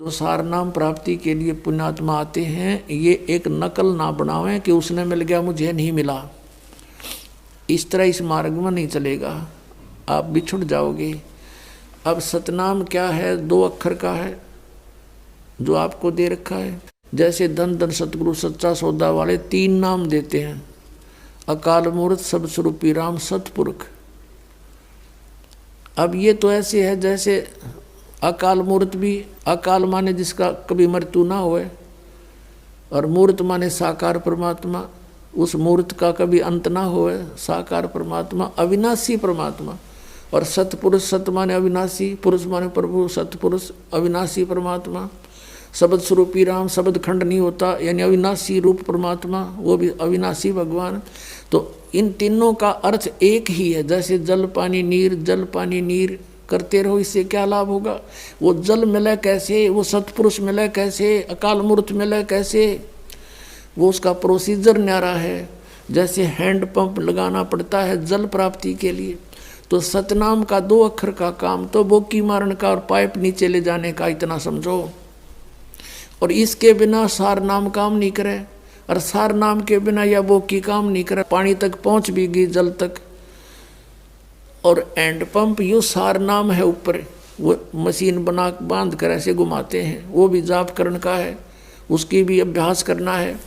जो सार नाम प्राप्ति के लिए पुण्यात्मा आते हैं, ये एक नकल ना बनावें कि उसने मिल गया मुझे नहीं मिला। इस तरह इस मार्ग में नहीं चलेगा, आप बिछुड़ जाओगे। अब सतनाम क्या है? 2 अक्षर का है जो आपको दे रखा है। जैसे धन धन सतगुरु सच्चा सौदा वाले 3 नाम देते हैं, अकाल मूर्त सब स्वरूपी राम सतपुरुष। अब ये तो ऐसे है जैसे अकाल मूर्त भी, अकाल माने जिसका कभी मृत्यु ना होए, और मूर्त माने साकार परमात्मा, उस मूर्त का कभी अंत ना होए, साकार परमात्मा, अविनाशी परमात्मा। और सतपुरुष, सत माने अविनाशी, पुरुष माने प्रभु, सतपुरुष अविनाशी परमात्मा, शब्द स्वरूपी राम, शब्द खंड नहीं होता, यानी अविनाशी रूप परमात्मा, वो भी अविनाशी भगवान। तो इन तीनों का अर्थ एक ही है। जैसे जल पानी नीर, जल पानी नीर करते रहो, इससे क्या लाभ होगा? वो जल मिले कैसे, वो सतपुरुष मिले कैसे, अकाल मूर्त मिले कैसे? वो उसका प्रोसीजर न्यारा है। जैसे हैंड पंप लगाना पड़ता है जल प्राप्ति के लिए, तो सतनाम का 2 अक्षर का काम तो बोकी मारने का और पाइप नीचे ले जाने का, इतना समझो। और इसके बिना सार नाम काम नहीं करे, और सार नाम के बिना या बोकी काम नहीं करे। पानी तक पहुंच भी गई, जल तक। और एंड पंप यू सार नाम है ऊपर, वो मशीन बना बांध कर ऐसे घुमाते हैं, वो भी जाप करने का है, उसकी भी अभ्यास करना है।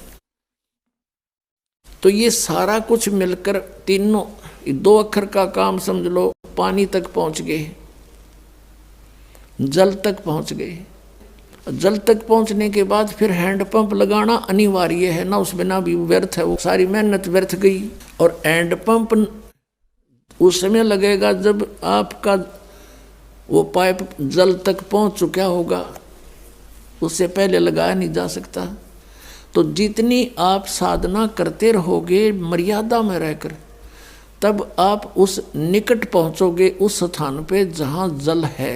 तो ये सारा कुछ मिलकर तीनों 2 अक्षर का काम समझ लो। पानी तक पहुंच गए, जल तक पहुंच गए। जल तक पहुंचने के बाद फिर हैंड पंप लगाना अनिवार्य है ना, उस बिना भी व्यर्थ है, वो सारी मेहनत व्यर्थ गई। और हैंड पंप उस समय लगेगा जब आपका वो पाइप जल तक पहुंच चुका होगा, उससे पहले लगाया नहीं जा सकता। तो जितनी आप साधना करते रहोगे मर्यादा में रहकर, तब आप उस निकट पहुंचोगे, उस स्थान पे जहां जल है।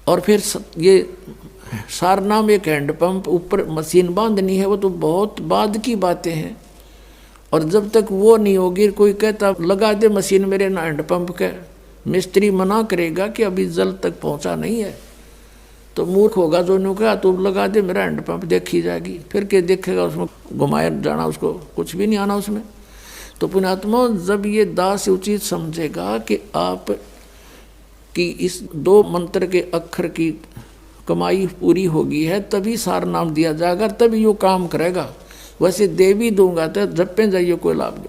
और फिर ये सार नाम एक हैंडपंप, ऊपर मशीन बांधनी है, वो तो बहुत बाद की बातें हैं। और जब तक वो नहीं होगी, कोई कहता लगा दे मशीन मेरे ना हैंडपंप के, मिस्त्री मना करेगा कि अभी जल तक पहुंचा नहीं है, तो मूर्ख होगा जो नहीं कहा तो लगा दे मेरा हैंडपंप, देखी जाएगी। फिर क्या देखेगा, उसमें घुमाया जाना, उसको कुछ भी नहीं आना उसमें। तो पुण्यात्मा, जब ये दास उचित समझेगा कि आप कि इस 2 मंत्र के अक्षर की कमाई पूरी होगी है, तभी सार नाम दिया जाएगा, तभी वो काम करेगा। वैसे दे भी दूंगा तो जपे जाइए, कोई लाभ नहीं।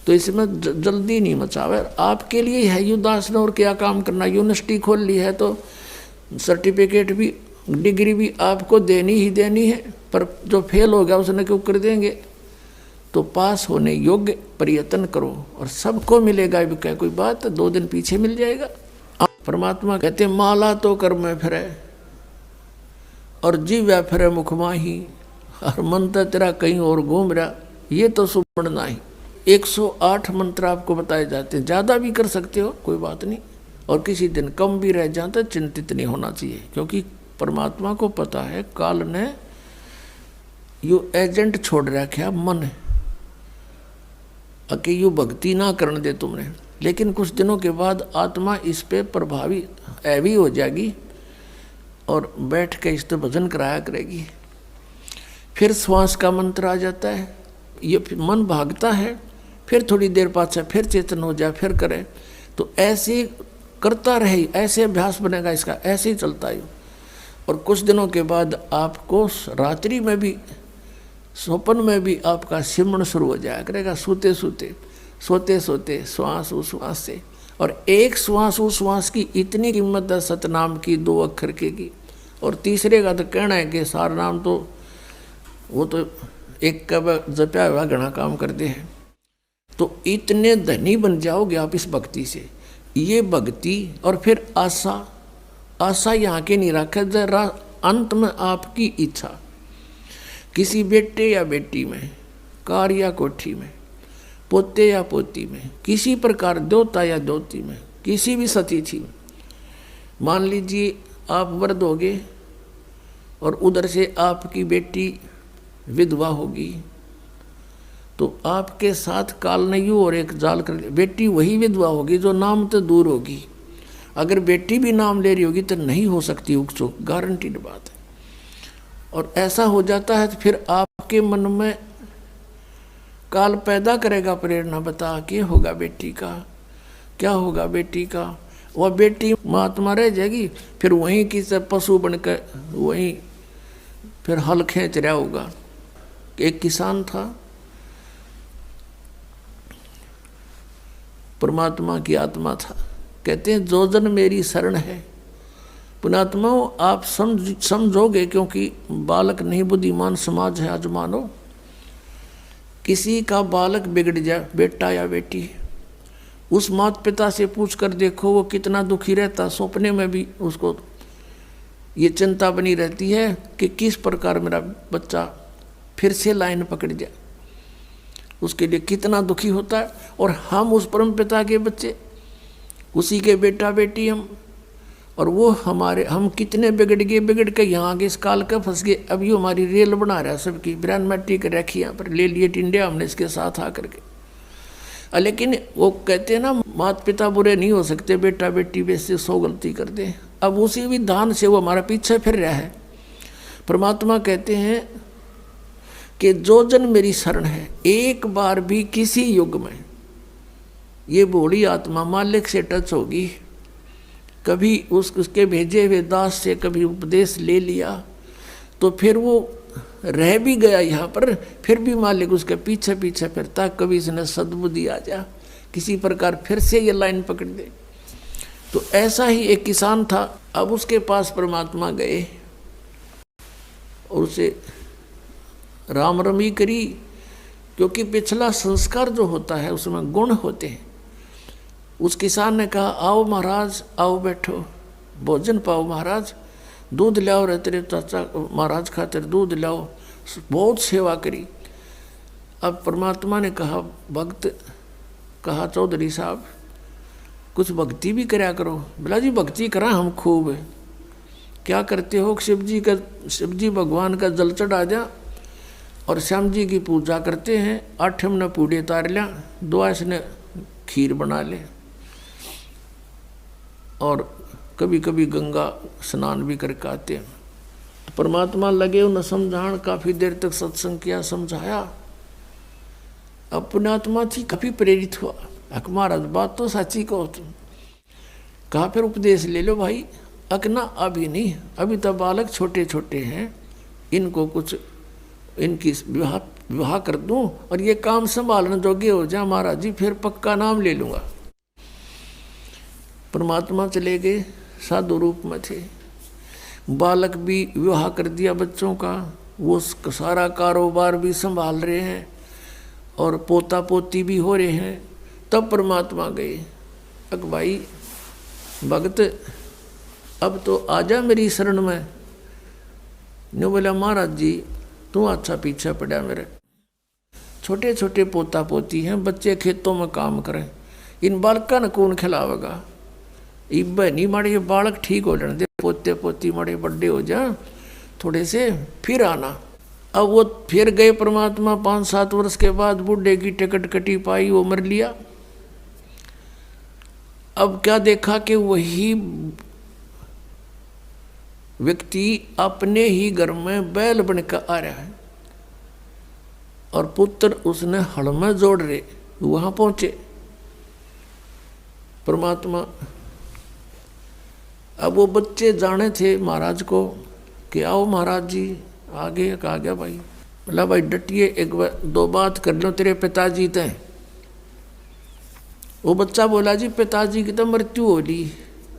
तो इसमें जल्दी नहीं मचावे। आपके लिए है यू दास ने, और क्या काम करना। यूनिवर्सिटी खोल ली है तो सर्टिफिकेट भी, डिग्री भी आपको देनी ही देनी है, पर जो फेल हो गया उसने क्यों कर देंगे। तो पास होने योग्य प्रयत्न करो, और सबको मिलेगा भी, क्या कोई बात, 2 दिन पीछे मिल जाएगा। परमात्मा कहते माला तो कर में फिरे, और जीव फिरे मुख माही, और मंत्र तेरा कहीं और घूम रहा, ये तो सुमण नहीं। 108 मंत्र आपको बताए जाते हैं, ज़्यादा भी कर सकते हो, कोई बात नहीं। और किसी दिन कम भी रह जाता, चिंतित नहीं होना चाहिए, क्योंकि परमात्मा को पता है काल ने यू एजेंट छोड़ रखा मन, कि यू भक्ति ना करने दे तुमने। लेकिन कुछ दिनों के बाद आत्मा इस पे प्रभावी ऐवी हो जाएगी, और बैठ के इस पर भजन कराया करेगी। फिर श्वास का मंत्र आ जाता है, ये मन भागता है, फिर थोड़ी देर पाछे फिर चेतन हो जाए, फिर करे। तो ऐसे करता रहे, ऐसे अभ्यास बनेगा इसका, ऐसे ही चलता है। और कुछ दिनों के बाद आपको रात्रि में भी, स्वप्न में भी आपका सिमरण शुरू हो जाया करेगा, सोते सोते, सोते सोते, श्वास उस श्वास से। और एक श्वास उस श्वास की इतनी कीमत है सतनाम की, 2 अक्षर की। और तीसरे का तो कहना है कि सार नाम तो वो तो एक का जपया हुआ घना काम करते हैं। तो इतने धनी बन जाओगे आप इस भक्ति से। ये भक्ति और फिर आशा, आशा यहाँ के नहीं रखा, जरा अंत में आपकी इच्छा, किसी बेटे या बेटी में, कार या कोठी में, पोते या पोती में, किसी प्रकार देवता या देवती में, किसी भी सतिथि में। मान लीजिए आप वृद्ध होगे और उधर से आपकी बेटी विधवा होगी, तो आपके साथ काल नहीं हो और एक जाल कर, बेटी वही विधवा होगी जो नाम तो दूर होगी, अगर बेटी भी नाम ले रही होगी तो नहीं हो सकती उकसुक, गारंटीड बात है। और ऐसा हो जाता है तो फिर आपके मन में काल पैदा करेगा प्रेरणा, बता क्या होगा बेटी का, क्या होगा बेटी का। वह बेटी महात्मा रह जाएगी, फिर वहीं की सब पशु बनकर वहीं फिर हल खींच रहा होगा। एक किसान था, परमात्मा की आत्मा था, कहते हैं जो जन मेरी शरण है। पुणात्माओं आप समझोगे, क्योंकि बालक नहीं बुद्धिमान समाज है। आज मानो किसी का बालक बिगड़ जाए, बेटा या बेटी, उस माता पिता से पूछ कर देखो वो कितना दुखी रहता। सपने में भी उसको ये चिंता बनी रहती है कि किस प्रकार मेरा बच्चा फिर से लाइन पकड़ जाए, उसके लिए कितना दुखी होता है। और हम उस परम पिता के बच्चे, उसी के बेटा बेटी हम, और वो हम कितने बिगड़ के यहाँ आगे इस काल का फंस गए। अभी हमारी रेल बना रहा है सबकी, बिरान मट्टी कर रखी यहाँ पर, ले लिए टिंडे हमने इसके साथ आकर के। लेकिन वो कहते हैं ना माता पिता बुरे नहीं हो सकते, बेटा बेटी वैसे 100 गलती कर दे। अब उसी विधान से वो हमारा पीछे फिर रहा है। परमात्मा कहते हैं कि जो जन मेरी शरण है, एक बार भी किसी युग में ये भोली आत्मा मालिक से टच होगी, कभी उसके भेजे हुए दास से कभी उपदेश ले लिया, तो फिर वो रह भी गया यहाँ पर, फिर भी मालिक उसके पीछे पीछे फिरता, कभी इसने सद्बुद्धि आ जा, किसी प्रकार फिर से ये लाइन पकड़ दे। तो ऐसा ही एक किसान था। अब उसके पास परमात्मा गए और उसे राम रमी करी, क्योंकि पिछला संस्कार जो होता है उसमें गुण होते हैं। उस किसान ने कहा आओ महाराज, आओ बैठो, भोजन पाओ महाराज, दूध लाओ रे तेरे चाचा महाराज खातिर दूध लाओ। बहुत सेवा करी। अब परमात्मा ने कहा भक्त, कहा चौधरी साहब कुछ भक्ति भी कराया करो। बोला जी भक्ति करा हम खूब। क्या करते हो? शिव जी भगवान का जल चढ़ा दिया और श्याम जी की पूजा करते हैं। 8 ने पूड़े तार लिया, 2 ने खीर बना ले, और कभी कभी गंगा स्नान भी करके आते हैं। परमात्मा लगे उन्हें समझाण, काफ़ी देर तक सत्संग किया, समझाया। अब पुण्यात्मा थी, काफ़ी प्रेरित हुआ। अक महाराज बात तो सच्ची कहो तुम। कहा फिर उपदेश ले लो भाई। अकना अभी नहीं, अभी तो बालक छोटे छोटे हैं, इनको कुछ इनकी विवाह कर दूं और ये काम संभालने जोगे हो जा महाराज जी, फिर पक्का नाम ले लूँगा। परमात्मा चले गए, साधु रूप में थे। बालक भी विवाह कर दिया बच्चों का, वो सारा कारोबार भी संभाल रहे हैं और पोता पोती भी हो रहे हैं। तब परमात्मा गए, अक भाई भगत अब तो आजा मेरी शरण में। ने बोला महाराज जी तू अच्छा पीछे पड़ा, मेरे छोटे छोटे पोता पोती हैं, बच्चे खेतों में काम करें, इन बालका ने कौन खिलावेगा? इब नहीं माड़े ये बालक ठीक हो जाने दे, पोते पोती माड़े बड़े हो जा थोड़े से, फिर आना। अब वो फिर गए परमात्मा। 5-7 वर्ष के बाद बूढ़े की टिकट कटी पाई, वो मर लिया। अब क्या देखा कि वही व्यक्ति अपने ही घर में बैल बनकर आ रहा है और पुत्र उसने हड़ में जोड़ रहे। वहां पहुंचे परमात्मा। अब वो बच्चे जाने थे महाराज को कि आओ महाराज जी आगे। कहा गया भाई, बोला भाई डटिए, एक बार 2 बात कर लो, तेरे पिताजी थे। वो बच्चा बोला जी पिताजी की तो मृत्यु हो ली।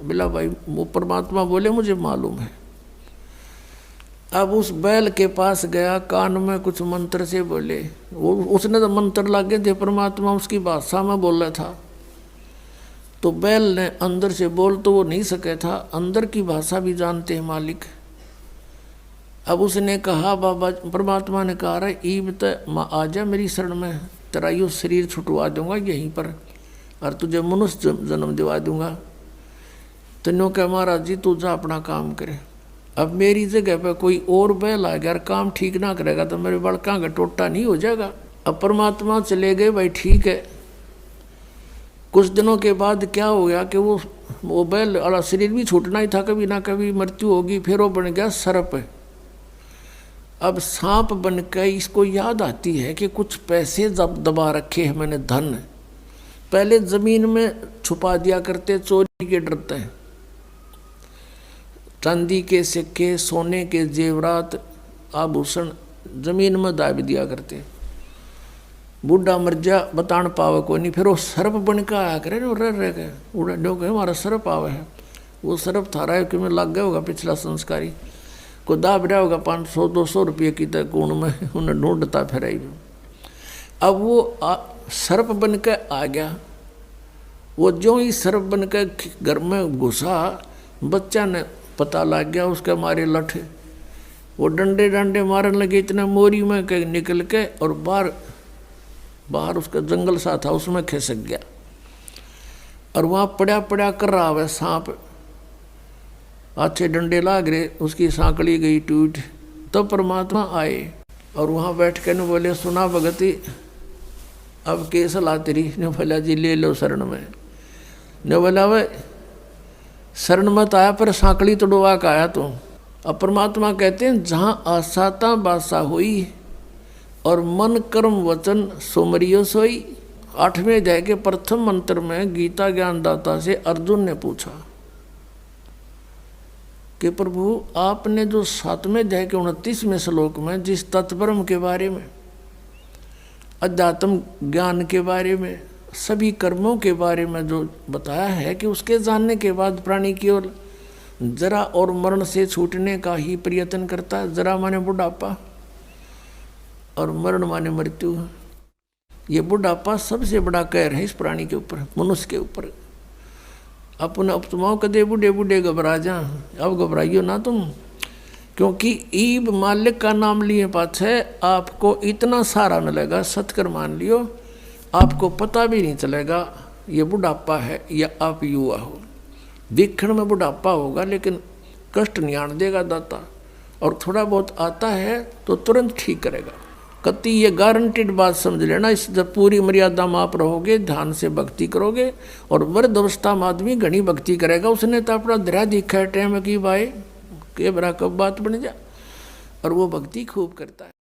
बोला भाई वो परमात्मा बोले मुझे मालूम है। अब उस बैल के पास गया, कान में कुछ मंत्र से बोले। वो उसने तो मंत्र लागे थे, परमात्मा उसकी भाषा में बोल रहा था। तो बैल ने अंदर से बोल तो वो नहीं सके था, अंदर की भाषा भी जानते हैं मालिक। अब उसने कहा बाबा, परमात्मा ने कहा रहा ईब तो आ जा मेरी शरण में, तेरा यो शरीर छुटवा दूंगा यहीं पर और तुझे मनुष्य जन्म दिवा दूंगा। तो नो कह महाराज जी तू जा अपना काम करे। अब मेरी जगह पर कोई और बैल आ गया, काम ठीक ना करेगा तो मेरे बड़का का टोटा नहीं हो जाएगा। अब परमात्मा चले गए, भाई ठीक है। कुछ दिनों के बाद क्या हो गया कि वो वो बैल वाला शरीर भी छूटना ही था, कभी ना कभी मृत्यु होगी। फिर वो बन गया सर्प। अब सांप बन के इसको याद आती है कि कुछ पैसे जब दबा रखे हैं मैंने, धन पहले जमीन में छुपा दिया करते, चोरी के डरते हैं। चांदी के सिक्के, सोने के जेवरात, आभूषण जमीन में दाब दिया करते। बूढ़ा मर जा बतान पावे कोई नहीं, फिर वो सर्प बन के आया करे ना, रह गए उड़ा डो गए हमारा सर्प आवे है। वो सर्प थारा है कि में लग गया होगा पिछला संस्कारी को, दाब रहा होगा 500-200 रुपये की तक कूण में, उन्हें ढूंढता फिर। अब वो सर्प बन के आ गया। वो जो ही सर्प बन के घर में घुसा, बच्चा ने पता लग गया, उसके मारे लठे वो डंडे डंडे मारने लगे, इतने मोरी में के निकल के, और बाहर उसका जंगल सा था उसमें खिसक गया। और वहाँ पड़ा पड़ा कर रहा है सांप, अच्छे डंडे लाग रहे, उसकी सांकड़ी गई टूट। तो परमात्मा आए और वहाँ बैठ के न बोले, सुना भगती अब केस ला तेरी। ने बोला जी ले लो शरण में। ने बोला वह शरण मत आया पर सांकड़ी तोड़वा का आया तो। अब परमात्मा कहते हैं जहाँ आसाता बासा हुई और मन कर्म वचन सुमरियो सोई। 8वें अध्याय के प्रथम मंत्र में गीता ज्ञानदाता से अर्जुन ने पूछा कि प्रभु आपने जो 7वें अध्याय के 29वें श्लोक में जिस तत्परम के बारे में, अध्यात्म ज्ञान के बारे में, सभी कर्मों के बारे में जो बताया है कि उसके जानने के बाद प्राणी की ओर जरा और मरण से छूटने का ही प्रयत्न करता है। जरा माने बुढ़ापा और मरण माने मृत्यु। ये बुढ़ापा सबसे बड़ा कहर है इस प्राणी के ऊपर, मनुष्य के ऊपर। अपने अपतमाओं कदे बूढ़े बूढ़े घबरा जा, अब घबराइयो ना तुम, क्योंकि ईब मालिक का नाम लिए पाछे आपको इतना सारा मिलेगा, सत्कर मान लियो, आपको पता भी नहीं चलेगा ये बुढ़ापा है या आप युवा हो। देखने में बुढ़ापा होगा लेकिन कष्ट नहीं आने देगा दाता, और थोड़ा बहुत आता है तो तुरंत ठीक करेगा। कति ये गारंटीड बात समझ लेना। इस जब पूरी मर्यादा में आप रहोगे, ध्यान से भक्ति करोगे, और वृद्ध अवस्था में आदमी घनी भक्ति करेगा। उसने तो अपना धैर्य दिखा है टाइम की भाई के बरा कब बात बन जा, और वो भक्ति खूब करता है।